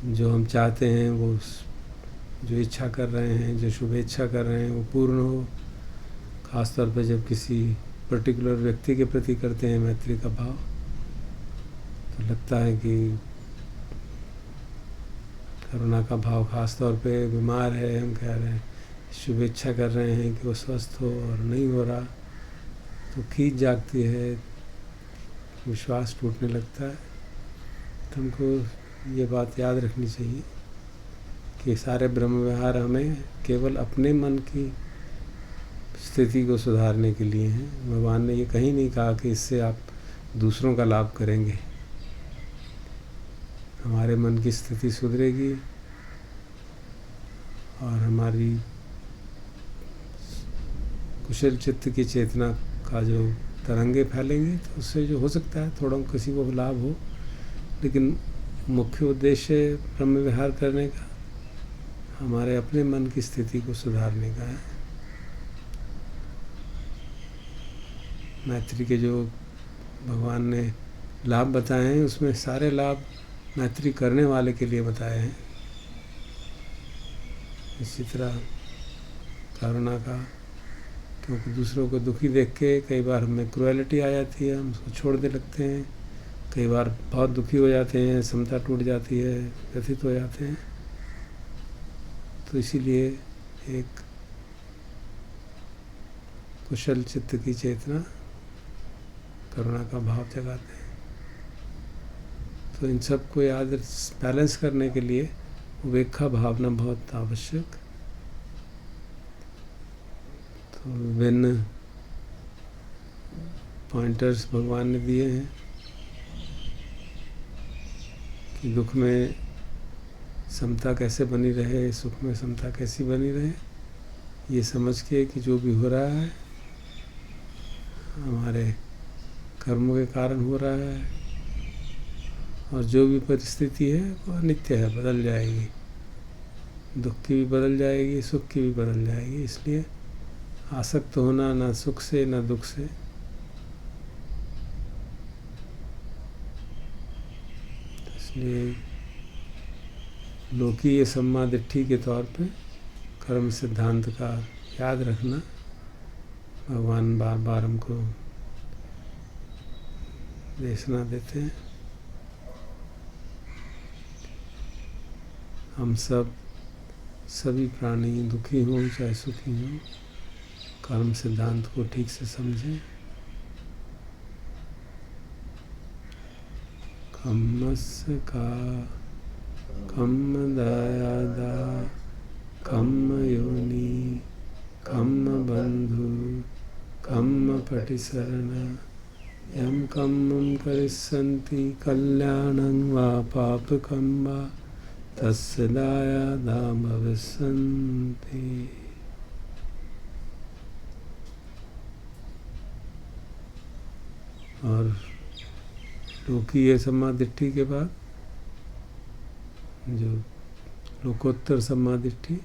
जो हम चाहते हैं, वो जो इच्छा कर रहे हैं, जो शुभेच्छा कर रहे हैं, वो पूर्ण हो। ख़ासतौर पे जब किसी पर्टिकुलर व्यक्ति के प्रति करते हैं मैत्री का भाव, तो लगता है कि करुणा का भाव, ख़ास तौर पे बीमार है, हम कह रहे हैं, शुभेच्छा कर रहे हैं कि वो स्वस्थ हो और नहीं हो रहा, तो खींच जागती है, विश्वास टूटने लगता है। तो हमको ये बात याद रखनी चाहिए कि सारे ब्रह्म विहार हमें केवल अपने मन की स्थिति को सुधारने के लिए हैं। भगवान ने ये कहीं नहीं कहा कि इससे आप दूसरों का लाभ करेंगे। हमारे मन की स्थिति सुधरेगी और हमारी कुशल चित्त की चेतना का जो तरंगे फैलेंगे, तो उससे जो हो सकता है थोड़ा किसी को लाभ हो, लेकिन मुख्य उद्देश्य ब्रह्म विहार करने का हमारे अपने मन की स्थिति को सुधारने का है। मैत्री के जो भगवान ने लाभ बताए हैं, उसमें सारे लाभ मैत्री करने वाले के लिए बताए हैं। इसी तरह करुणा का, क्योंकि दूसरों को दुखी देख के कई बार हमें क्रुएलिटी आ जाती है, हम उसको छोड़ने लगते हैं। कई बार बहुत दुखी हो जाते हैं, समता टूट जाती है, व्यथित हो जाते हैं। तो इसीलिए एक कुशल चित्त की चेतना, करुणा का भाव जगाते हैं। तो इन सब को याद बैलेंस करने के लिए उपेक्षा भावना बहुत आवश्यक। तो विभिन्न पॉइंटर्स भगवान ने दिए हैं कि दुख में समता कैसे बनी रहे, सुख में समता कैसी बनी रहे। ये समझ के कि जो भी हो रहा है हमारे कर्मों के कारण हो रहा है, और जो भी परिस्थिति है वो अनित्य है, बदल जाएगी। दुख की भी बदल जाएगी, सुख की भी बदल जाएगी। इसलिए आसक्त होना ना सुख से ना दुख से। इसलिए लोकीय सम्मादिट्ठी के तौर पे कर्म सिद्धांत का याद रखना भगवान बार बार हमको देशना देते हैं। हम सब सभी प्राणी दुखी हों चाहे सुखी हों, कर्म सिद्धांत को ठीक से समझें कम्मस्य का कम्म दयादा कम्म योनि कम्म बंधु कम्म पटिसरण यम कम्मं करिष्यन्ति कल्याणं वा पापकं वा तस्य दायादा भविष्यन्ति। और लोकीय सम्मादिष्टि के बाद जो लोकोत्तर सम्मादिष्टि,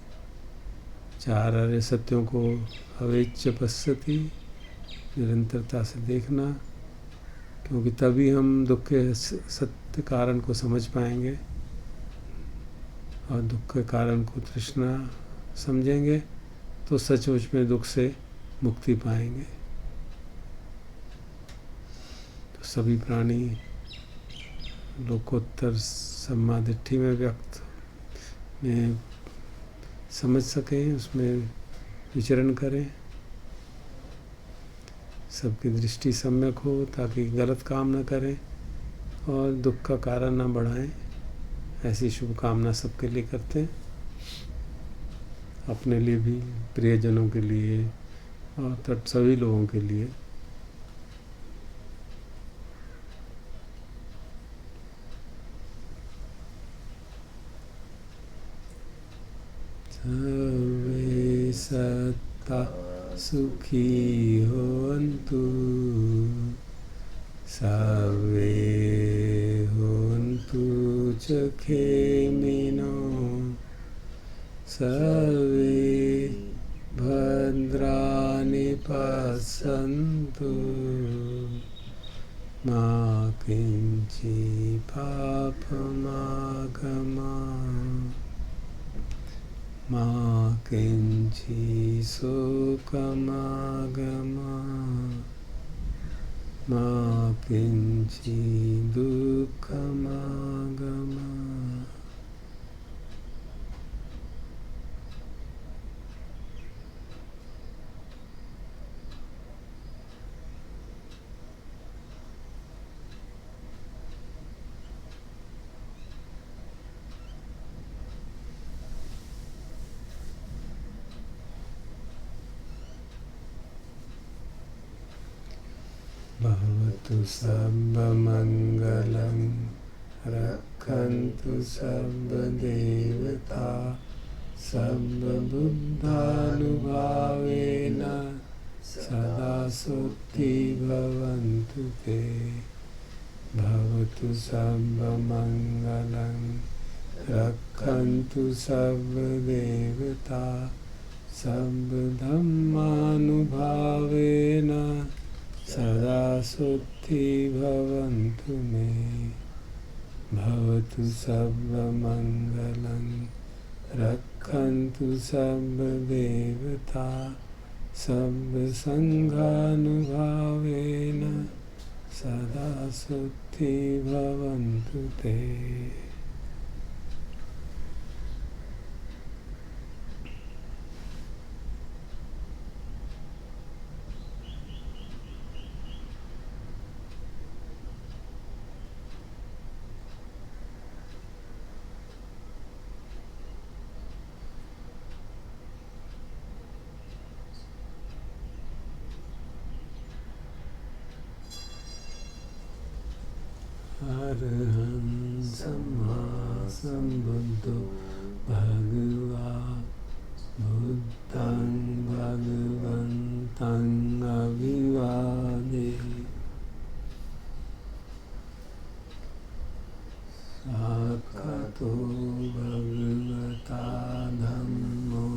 चार आर्य सत्यों को अवेच्य पश्यति, निरंतरता से देखना, क्योंकि तभी हम दुख के सत्य कारण को समझ पाएंगे और दुख के कारण को तृष्णा समझेंगे तो सचमुच में दुख से मुक्ति पाएंगे। तो सभी प्राणी लोकोत्तर सम्मादिष्टि में व्यक्त में समझ सकें, उसमें विचरण करें, सबकी दृष्टि सम्यक हो ताकि गलत काम न करें और दुख का कारण न बढ़ाएं। ऐसी शुभकामना सबके लिए करते हैं, अपने लिए भी, प्रियजनों के लिए और सभी लोगों के लिए। सर्वे सत्ता सुखी होन्तु, सर्वे होन्तु सुखिनो, सर्वे भद्राणि पश्यन्तु, मा किञ्चित् पापमागमात्, मा किञ्चित् शोकमागमात्, मा किञ्चित् दुःखमागमात्। भवतु सर्वमङ्गलं, रक्षन्तु सर्वदेवता, सर्वबुद्धानुभावेन सदा सुखी भवन्तु ते। भवतु सर्वमङ्गलं, रक्षन्तु सर्वदेवता, सर्वधर्मानुभावेन सदा सुखी भवन्तु मे। भवतु सर्वमङ्गलं, रक्षन्तु सर्वदेवता, सर्वसङ्घानुभावेन सदा सुखी भवन्तु ते। अरहं सम्मा सम्बुद्धो भगवा बुद्धं भगवन्तं अभिवादे। साक्षातो भगवता धम्मो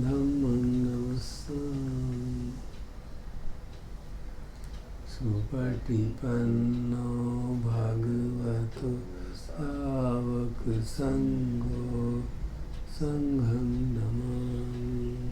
धम्मं नमस्सामि। सुपटिपन्नो भगवतो सावक संघो संघं नमामि।